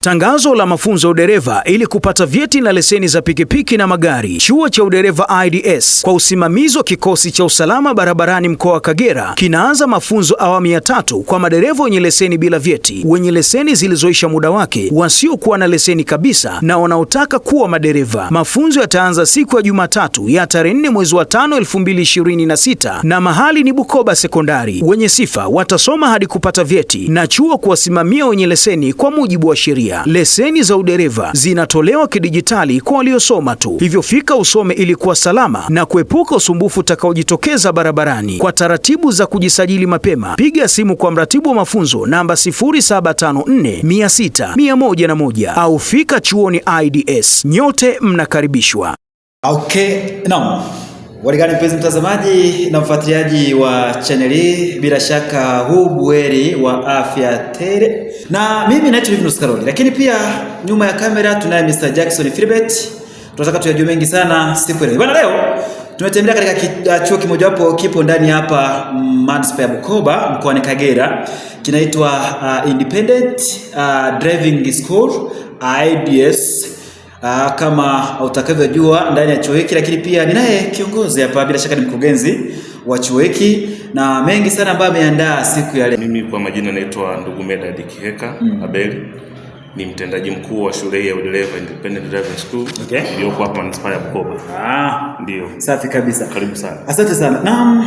Tangazo la mafunzo ya udereva ili kupata vyeti na leseni za pikipiki na magari. Chuo cha udereva IDS kwa usimamizi wa kikosi cha usalama barabarani mkoa wa Kagera kinaanza mafunzo awamu ya 3 kwa madereva wenye leseni bila vyeti, wenye leseni zilizoisha muda wake, wasiokuwa na leseni kabisa na wanaotaka kuwa madereva. Mafunzo yataanza siku ya Jumatatu ya tarehe 4 mwezi wa 5 2026 na mahali ni Bukoba Sekondari. Wenye sifa watasoma hadi kupata vyeti na chuo kuwasimamia wenye leseni kwa mujibu wa sheria. Leseni za udereva zinatolewa kidijitali kwa waliosoma tu, hivyo fika usome ili kuwa salama na kuepuka usumbufu utakaojitokeza barabarani. Kwa taratibu za kujisajili mapema, piga simu kwa mratibu wa mafunzo namba 0754600101 au fika chuoni IDS. Nyote mnakaribishwa. Okay, naam. Waligani mpenzi mtazamaji na mfuatiliaji wa channel hii, bila shaka huu buheri wa afya tele. Na mimi naitwa Livinus Karoli, lakini pia nyuma ya kamera tunaye Mr. Jackson Philbert. Tunataka tuyajue mengi sana siku ile. Bwana, leo tumetembelea katika chuo kimojawapo kipo ndani hapa Manispaa ya Bukoba mkoani Kagera. Kinaitwa Independent Driving School IDS. Kama utakavyojua ndani ya chuo hiki, lakini pia ninaye kiongozi hapa, bila shaka ni mkurugenzi wa chuo hiki na mengi sana ambayo ameandaa siku ya leo. Mimi kwa majina naitwa ndugu Medad Kiheka Abeli, ni mtendaji mkuu wa shule ya udereva Independent Driving School iliyoko hapa Manispaa ya Bukoba. Ndio. Safi kabisa. Karibu sana. Asante sana.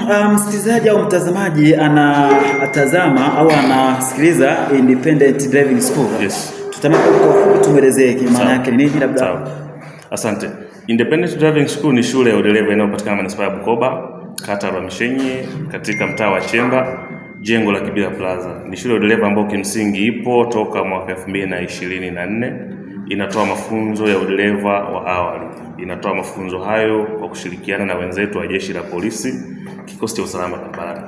Na msikilizaji au mtazamaji anatazama au anasikiliza Independent Driving School. Yes. Tumelezee maana yake ni nini labda? Sawa. Asante. Independent Driving School ni shule ya udereva inayopatikana Manispaa ya Bukoba, kata ya Mishenye, katika mtaa wa Chemba, jengo la Kibira Plaza. Ni shule ya udereva ambayo kimsingi ipo toka mwaka 2024. Inatoa mafunzo ya udereva wa awali. Inatoa mafunzo hayo kwa kushirikiana na wenzetu wa Jeshi la Polisi, kikosi cha usalama barabarani.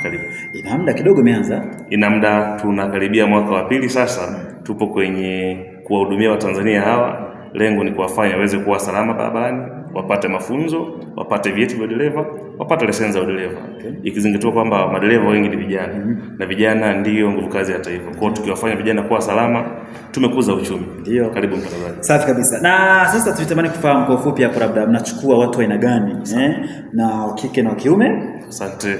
Karibu. Ina muda kidogo imeanza? Ina muda, tunakaribia mwaka wa pili sasa. Tupo kwenye kuwahudumia Watanzania hawa. Lengo ni kuwafanya waweze kuwa salama barabarani, wapate mafunzo, wapate vyeti vya udereva, wapate leseni za udereva. Ikizingatiwa kwamba madereva wengi ni vijana na vijana ndiyo nguvu kazi ya taifa. Kwa hiyo tukiwafanya vijana kuwa salama, tumekuza uchumi. Ndio. Karibu mtazamaji. Safi kabisa. Na sasa tunatamani kufahamu kwa ufupi hapo, labda mnachukua watu aina gani na wa kike na wa kiume? Asante.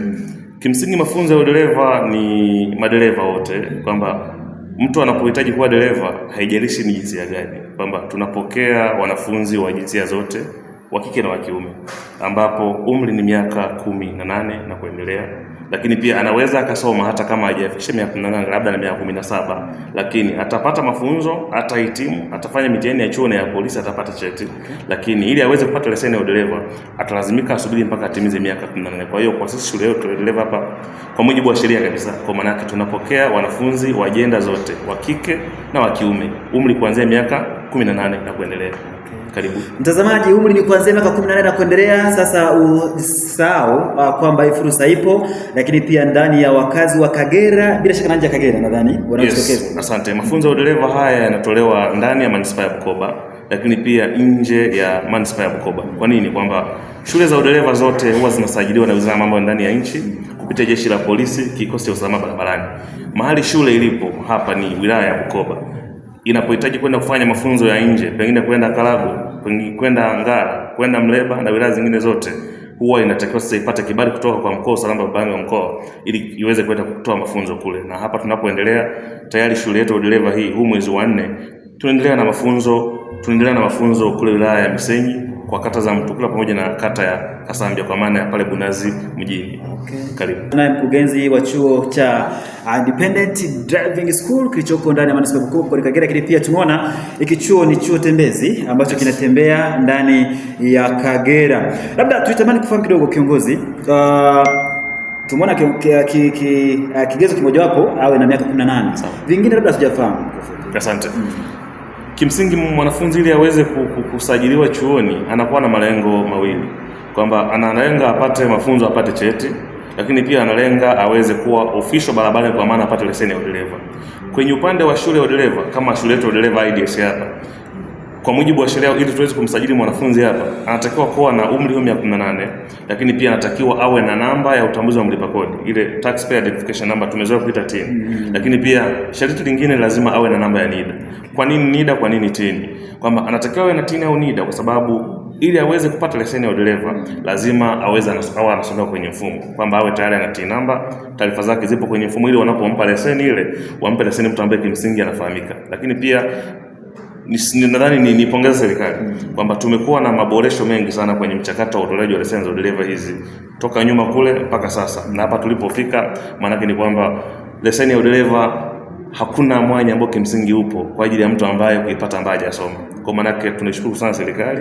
Kimsingi mafunzo ya udereva ni madereva wote, kwamba mtu anapohitaji kuwa dereva haijalishi ni jinsia gani, kwamba tunapokea wanafunzi wa jinsia zote, wa kike na wa kiume, ambapo umri ni miaka 18 na kuendelea. Lakini pia anaweza akasoma hata kama hajafikisha miaka 18, labda na miaka 17, lakini atapata mafunzo, atahitimu, atafanya mitihani ya chuo na ya polisi, atapata cheti. Lakini ili aweze kupata leseni ya udereva atalazimika asubiri mpaka atimize miaka 18. Kwa hiyo kwa sisi shule yetu udereva hapa kwa mujibu wa sheria kabisa, kwa maana yake tunapokea wanafunzi wa jenda zote, wa kike na wa kiume, umri kuanzia miaka 18 na kuendelea. Karibu. Mtazamaji, umri ni kuanzia miaka 18 na kuendelea. Sasa usahau kwamba hii fursa ipo, lakini pia ndani ya wakazi wa Kagera, bila shaka nje ya Kagera nadhani wanatokeza. Yes, asante. Mafunzo ya udereva haya yanatolewa ndani ya Manispaa ya Bukoba, lakini pia nje ya Manispaa ya Bukoba. Kwa nini? Kwamba shule za udereva zote huwa zinasajiliwa na Wizara ya Mambo ya Ndani ya Nchi kupitia Jeshi la Polisi, kikosi cha usalama barabarani. Mahali shule ilipo hapa ni wilaya ya Bukoba. Inapohitaji kwenda kufanya mafunzo ya nje, pengine kwenda Kalago, kwenda Ngara, kwenda Mleba na wilaya zingine zote, huwa inatakiwa sasa ipate kibali kutoka kwa mkoa wa usalama barabarani wa mkoa ili iweze kwenda kutoa mafunzo kule. Na hapa tunapoendelea tayari shule yetu udereva hii huu mwezi wa 4 tunaendelea na mafunzo kule wilaya ya Misenyi kwa kata za Mtukula pamoja na kata ya Kasambia kwa maana ya pale Bunazi mjini. Karibu. Na mkurugenzi wa chuo cha Independent Driving School kilichoko ndani ya Manispaa ya Bukoba kwa Kagera, lakini pia tumeona hiki chuo ni chuo tembezi ambacho kinatembea ndani ya Kagera. Labda tuitamani kufahamu kidogo kiongozi, tumeona kigezo kimojawapo awe na miaka 18. Vingine labda sijafahamu. Asante. Kimsingi mwanafunzi ili aweze kusajiliwa chuoni anakuwa na malengo mawili, kwamba analenga apate mafunzo, apate cheti, lakini pia analenga aweze kuwa official barabarani kwa maana apate leseni ya udereva. Kwenye upande wa shule ya udereva, kama shule yetu ya udereva IDS hapa, kwa mujibu wa sheria, ili tuweze kumsajili mwanafunzi hapa, anatakiwa kuwa na umri wa miaka 18, lakini pia anatakiwa awe na namba ya utambuzi wa mlipa kodi, ile taxpayer identification number tumezoea kuita TIN. Lakini pia sharti lingine, lazima awe na namba ya NIDA. Kwa nini NIDA? Kwa nini TIN? Kwamba anatakiwa awe na TIN au NIDA kwa sababu ili aweze kupata leseni ya udereva lazima aweze anasomea kwenye mfumo, kwamba awe tayari ana TIN namba, taarifa zake zipo kwenye mfumo, ili wanapompa leseni ile wampe leseni mtu ambaye kimsingi anafahamika. Lakini pia nadhani nipongeza serikali kwamba tumekuwa na maboresho mengi sana kwenye mchakato wa utolewaji wa leseni za udereva hizi toka nyuma kule mpaka sasa, na hapa tulipofika, maana ni kwamba leseni ya udereva hakuna mwanya ambao kimsingi upo kwa ajili ya mtu ambaye kuipata ambaye hajasoma. Kwa maana yake tunashukuru sana serikali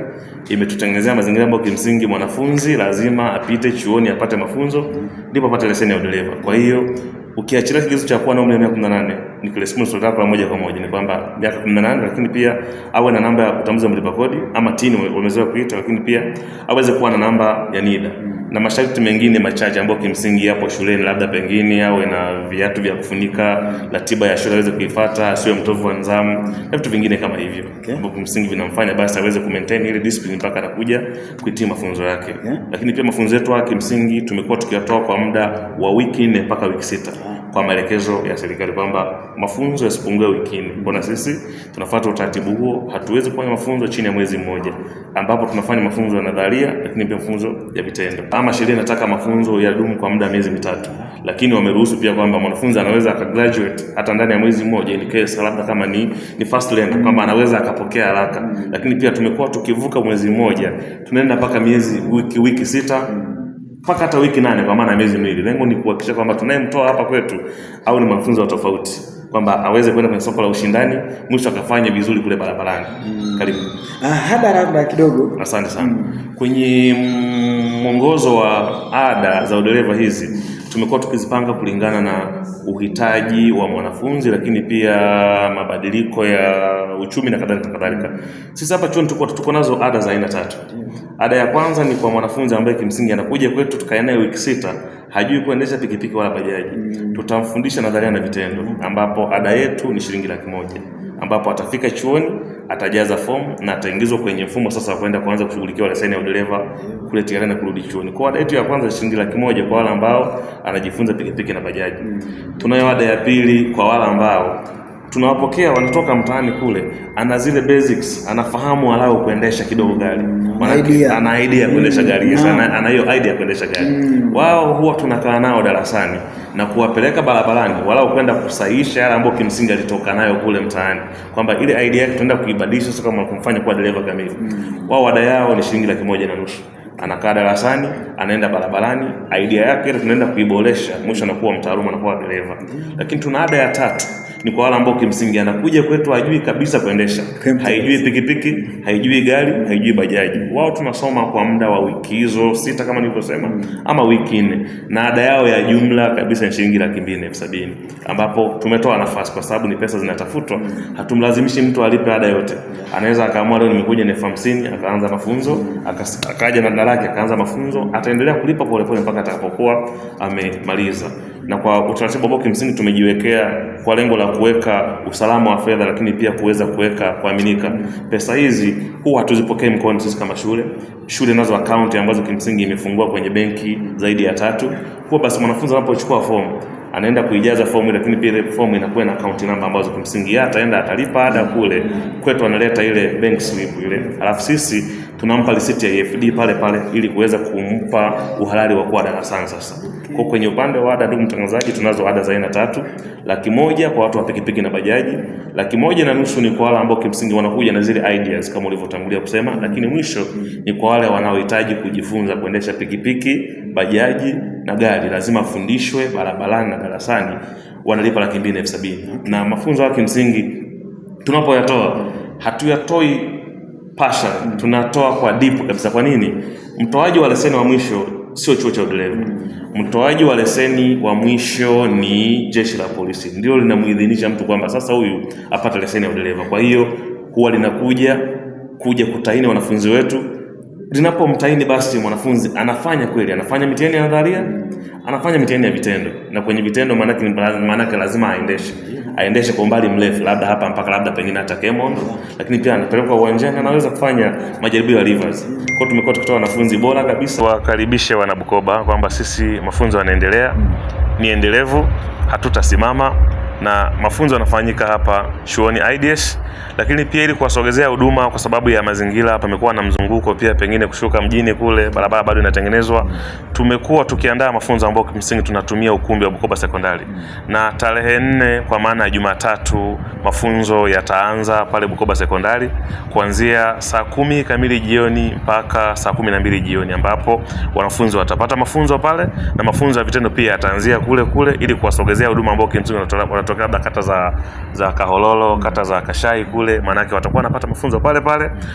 imetutengenezea mazingira ambayo kimsingi mwanafunzi lazima apite chuoni apate mafunzo ndipo apate leseni ya udereva. Kwa hiyo ukiachilia kigezo cha kuwa na umri wa miaka 18 ni responsibility yako moja kwa moja, ni kwamba miaka 18, lakini pia awe na namba ya utambuzi wa mlipa kodi ama TIN wamezoea kuita, lakini pia aweze kuwa na namba ya NIDA na masharti mengine machache ambayo kimsingi hapo shuleni, labda pengine awe na viatu vya kufunika, ratiba ya shule aweze kuifuata, asiwe mtovu wa nidhamu na vitu vingine kama hivyo, ambapo kimsingi vinamfanya basi aweze kumaintain ile discipline mpaka anakuja kuhitimu mafunzo yake. Lakini pia mafunzo yetu kimsingi tumekuwa tukiyatoa kwa muda wa wiki 4 mpaka wiki 6 kwa maelekezo ya serikali kwamba mafunzo yasipungue wiki 4. Kwa sisi tunafuata utaratibu huo, hatuwezi kufanya mafunzo chini ya mwezi mmoja, ambapo tunafanya mafunzo ya nadharia lakini pia mafunzo ya vitendo. Ama sheria inataka mafunzo yadumu kwa muda miezi 3, lakini wameruhusu pia kwamba mwanafunzi anaweza akagraduate hata ndani ya mwezi mmoja, in case labda kama ni first learner, kwamba anaweza akapokea haraka. Lakini pia tumekuwa tukivuka mwezi mmoja, tunaenda mpaka wiki 6 mpaka hata wiki 8, kwa maana miezi 2. Lengo ni kuhakikisha kwamba tunayemtoa hapa kwetu au ni mafunzo ya tofauti, kwamba aweze kwenda kwenye soko la ushindani, mwisho akafanye vizuri kule barabarani. Karibu. Labda kidogo. Asante sana. Kwenye mwongozo wa ada za udereva hizi tumekuwa tukizipanga kulingana na uhitaji wa mwanafunzi, lakini pia mabadiliko ya uchumi na kadhalika. Sisi hapa chuoni tuko nazo ada za aina 3. Ada ya kwanza ni kwa mwanafunzi ambaye kimsingi anakuja kwetu tukae naye wiki 6, hajui kuendesha pikipiki wala bajaji. Tutamfundisha nadharia na vitendo, ambapo ada yetu ni shilingi 100,000, ambapo atafika chuoni, atajaza fomu na ataingizwa kwenye mfumo sasa kwenda kuanza kushughulikiwa leseni ya udereva kule tayari na kurudi chuoni. Kwa ada yetu ya kwanza shilingi 100,000 kwa wale ambao anajifunza pikipiki na bajaji. Tunayo ada ya pili kwa wale ambao tunawapokea wanatoka mtaani kule, ana zile basics, anafahamu walau kuendesha kidogo gari. Ana idea ya kuendesha gari, ana hiyo idea ya kuendesha gari. Wao huwa tunakaa nao darasani na kuwapeleka barabarani walau kwenda kusahihisha yale ambayo kimsingi alitoka nayo kule mtaani, kwamba ile idea yake tunaenda kuibadilisha sasa kama kumfanya kuwa dereva kamili. Wao ada yao ni shilingi 150,000. Anakaa darasani, anaenda barabarani, idea yake ile tunaenda kuiboresha, mwisho anakuwa mtaalamu, anakuwa dereva. Lakini tuna ada ya 3 ni kwa wale ambao kimsingi anakuja kwetu hajui kabisa kuendesha, haijui pikipiki, haijui gari, haijui bajaji. Wao tunasoma kwa muda wa wiki hizo 6 kama nilivyosema, ama wiki 4, na ada yao ya jumla kabisa ni shilingi 270,000, ambapo tumetoa nafasi kwa sababu ni pesa zinatafutwa. Hatumlazimishi mtu alipe ada yote. Anaweza akaamua leo nimekuja na 50,000 akaanza mafunzo, akaja na dada yake akaanza mafunzo, ataendelea kulipa polepole mpaka atakapokuwa amemaliza. Na kwa utaratibu ambao kimsingi tumejiwekea kwa lengo la kuweka usalama wa fedha, lakini pia kuweza kuweka kuaminika. Pesa hizi huwa hatuzipokei mkoani sisi kama shule nazo account ambazo kimsingi imefungua kwenye benki zaidi ya 3. Kwa basi mwanafunzi anapochukua fomu anaenda kuijaza fomu, lakini pia ile fomu inakuwa na account number ambazo kimsingi ataenda atalipa ada kule kwetu, analeta ile bank slip ile, alafu sisi tunampa risiti ya EFD pale ili kuweza kumpa uhalali wa kuwa darasani sasa. Kwa kwenye upande wa ada, ndugu mtangazaji, tunazo ada za aina 3. 100,000 kwa watu wa pikipiki na bajaji, 150,000 ni kwa wale ambao kimsingi wanakuja na zile ideas kama ulivyotangulia kusema, lakini mwisho ni kwa wale wanaohitaji kujifunza kuendesha pikipiki, bajaji na gari, lazima afundishwe barabarani na darasani, wanalipa 270,000. Na mafunzo ya kimsingi tunapoyatoa hatuyatoi pasha, tunatoa kwa deep kabisa. Kwa nini? Mtoaji wa leseni wa mwisho sio chuo cha udereva. Mtoaji wa leseni wa mwisho ni jeshi la polisi, ndio linamuidhinisha mtu kwamba sasa huyu apate leseni ya udereva. Kwa hiyo huwa linakuja kutaini wanafunzi wetu linapomtaini basi mwanafunzi anafanya kweli, anafanya mitihani ya nadharia, anafanya mitihani ya vitendo. Na kwenye vitendo maanake lazima aendeshe kwa umbali mrefu, labda hapa mpaka labda pengine hata Kemondo, lakini pia anapelekwa uwanjani, anaweza kufanya majaribio ya rivers. Kwa tumekuwa tukitoa wanafunzi bora kabisa. Wakaribishe wana Bukoba kwamba sisi mafunzo yanaendelea, ni endelevu, hatutasimama, na mafunzo yanafanyika hapa chuoni IDS. Lakini pia ili kuwasogezea huduma, kwa sababu ya mazingira hapa pamekuwa na mzunguko, pia pengine kushuka mjini kule barabara bado inatengenezwa, tumekuwa tukiandaa mafunzo ambayo kimsingi tunatumia ukumbi wa Bukoba Sekondari. Na tarehe 4 kwa maana ya Jumatatu mafunzo yataanza pale Bukoba Sekondari kuanzia saa 10 kamili jioni mpaka saa 12 jioni, ambapo wanafunzi watapata mafunzo pale, na mafunzo ya vitendo pia yataanzia kule ili kuwasogezea huduma ambayo kimsingi wanatokea labda kata za Kahololo, kata za Kashai kule, maana yake watakuwa wanapata mafunzo pale.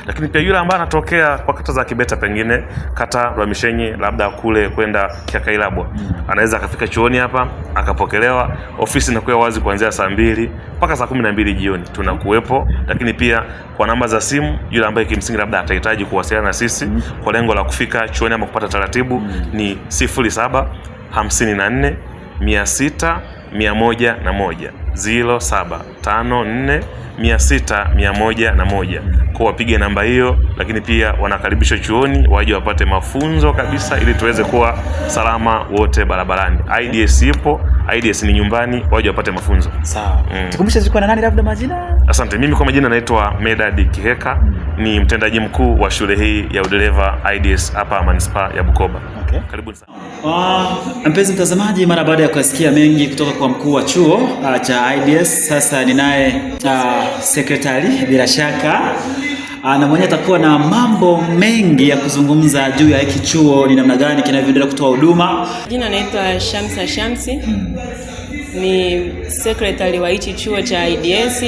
Lakini pia yule ambaye anatokea kwa kata za Kibeta, pengine kata Rwamishenyi, labda kule kwenda Kyakailabwa, anaweza akafika chuoni hapa akapokelewa. Ofisi inakuwa wazi kuanzia saa 2 mpaka saa 12 jioni, tunakuwepo. Lakini pia kwa namba za simu, yule ambaye kimsingi labda atahitaji kuwasiliana na sisi kwa lengo la kufika chuoni ama kupata taratibu, ni 0754 600 101 0754 600 101. Kwa wapige namba hiyo. Lakini pia wanakaribishwa chuoni waje wapate mafunzo kabisa, ili tuweze kuwa salama wote barabarani. IDS ipo, IDS ni nyumbani, waje wapate mafunzo. Sawa. Tukumbushe ziko na nani labda majina? Asante. Mimi kwa majina naitwa Medad Kiheka, ni mtendaji mkuu wa shule hii ya udereva IDS hapa Manispaa ya Bukoba. Okay. Karibuni sana. Mpenzi mtazamaji, mara baada ya kusikia mengi kutoka kwa mkuu wa chuo cha IDS, sasa ninaye sekretari bila shaka na mwenye atakuwa na mambo mengi ya kuzungumza juu ya hiki chuo, ni namna gani kinavyoendelea kutoa huduma. Jina naitwa Shamsa Shamsi. Ni sekretari wa hichi chuo cha IDS.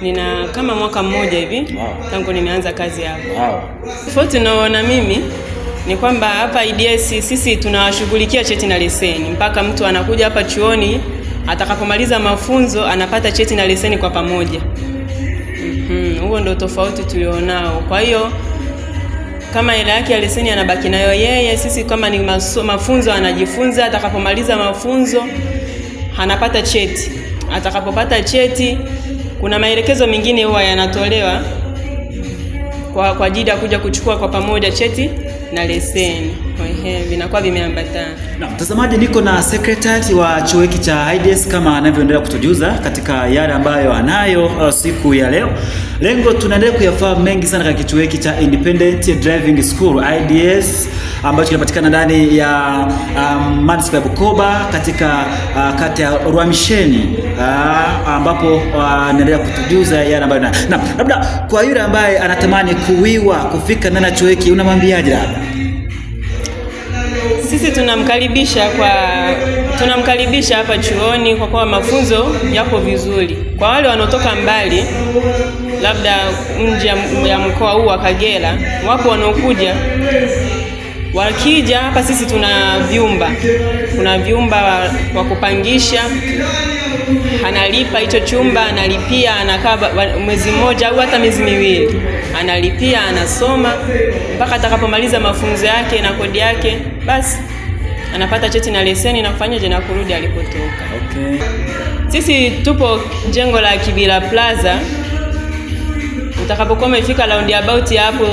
Nina kama mwaka mmoja hivi tangu nimeanza kazi hapa. Tofauti naona mimi ni kwamba hapa IDS sisi tunawashughulikia cheti na leseni. Mpaka mtu anakuja hapa chuoni, atakapomaliza mafunzo anapata cheti na leseni kwa pamoja. Huo ndio tofauti tulionao. Kwa hiyo kama hela yake ya leseni anabaki nayo yeye, sisi kama ni mafunzo anajifunza, atakapomaliza mafunzo anapata cheti. Atakapopata cheti, kuna maelekezo mengine huwa yanatolewa kwa ajili ya kuja kuchukua kwa pamoja cheti na leseni. Vinakuwa vimeambatana. Na mtazamaji, niko na secretary wa chuo hiki cha IDS kama anavyoendelea kutujuza katika yale ambayo anayo siku ya leo. Lengo tunaendelea kuyafahamu mengi sana katika chuo hiki cha Independent Driving School IDS ambacho kinapatikana ndani ya Manispaa ya Bukoba katika kata ya Rwamishenyi, ambapo anaendelea kutujuza yale ambayo na labda kwa yule ambaye anatamani kufika ndani ya chuo hiki unamwambiaje labda? Sisi tunamkaribisha hapa chuoni kwa kuwa mafunzo yako vizuri. Kwa wale wanaotoka mbali labda nje ya mkoa huu wa Kagera, wapo wanaokuja, wakija hapa sisi tuna vyumba wa kupangisha. Analipa hicho chumba, analipia, anakaa mwezi mmoja au hata miezi miwili. Analipia, anasoma mpaka atakapomaliza mafunzo yake na kodi yake, basi anapata cheti na leseni na kufanyaje na kurudi alipotoka. Okay. Sisi tupo jengo la Kibira Plaza. Utakapokuwa umefika roundabout hapo,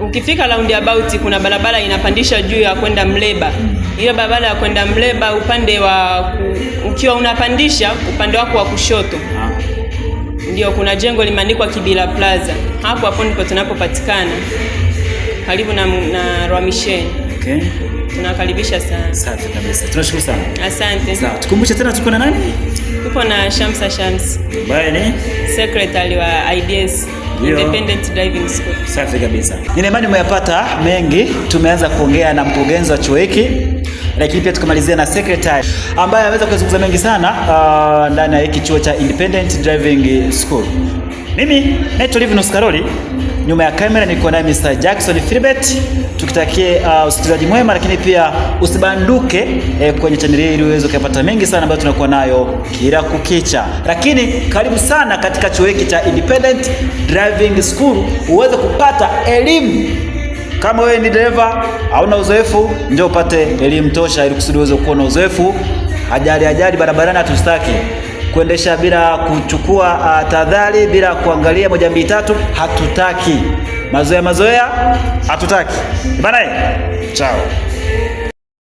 ukifika roundabout kuna barabara inapandisha juu ya kwenda Mleba. Hiyo barabara ya kwenda Mleba upande wa ukiwa unapandisha upande wako wa kushoto, ndio kuna jengo limeandikwa Kibira Plaza. Hapo ndipo tunapopatikana, karibu na Rwamishenyi. Okay. Tunakaribisha sana. Safi kabisa. Tunashukuru sana. Asante. Sawa. Tukumbushe tena tuko na nani? Tupo na Shamsa Shamsi. Bae ni secretary wa IDS Independent Driving School. Safi kabisa. Nina imani umeyapata mengi. Tumeanza kuongea na mkurugenzi wa chuo hiki, lakini pia tukamalizia na secretary ambaye ameweza kuzungumza mengi sana ndani ya hiki chuo cha Independent Driving School. Mimi naitwa Livinus Karoli. Nyuma ya kamera niko na Mr. Jackson Philbert. Tukitakie usikilizaji mwema, lakini pia usibanduke kwenye channel hii ili uweze kupata mengi sana ambayo tunakuwa nayo kila kukicha. Lakini karibu sana katika chuo hiki cha Independent Driving School uweze kupata elimu Kama wewe ni dereva hauna uzoefu, njoo upate elimu tosha ili kusudi uweze kuwa na uzoefu. Ajali barabarani hatustaki. Kuendesha bila kuchukua tahadhari, bila kuangalia 1 2 3 hatutaki. Mazoea hatutaki. Bana, chao.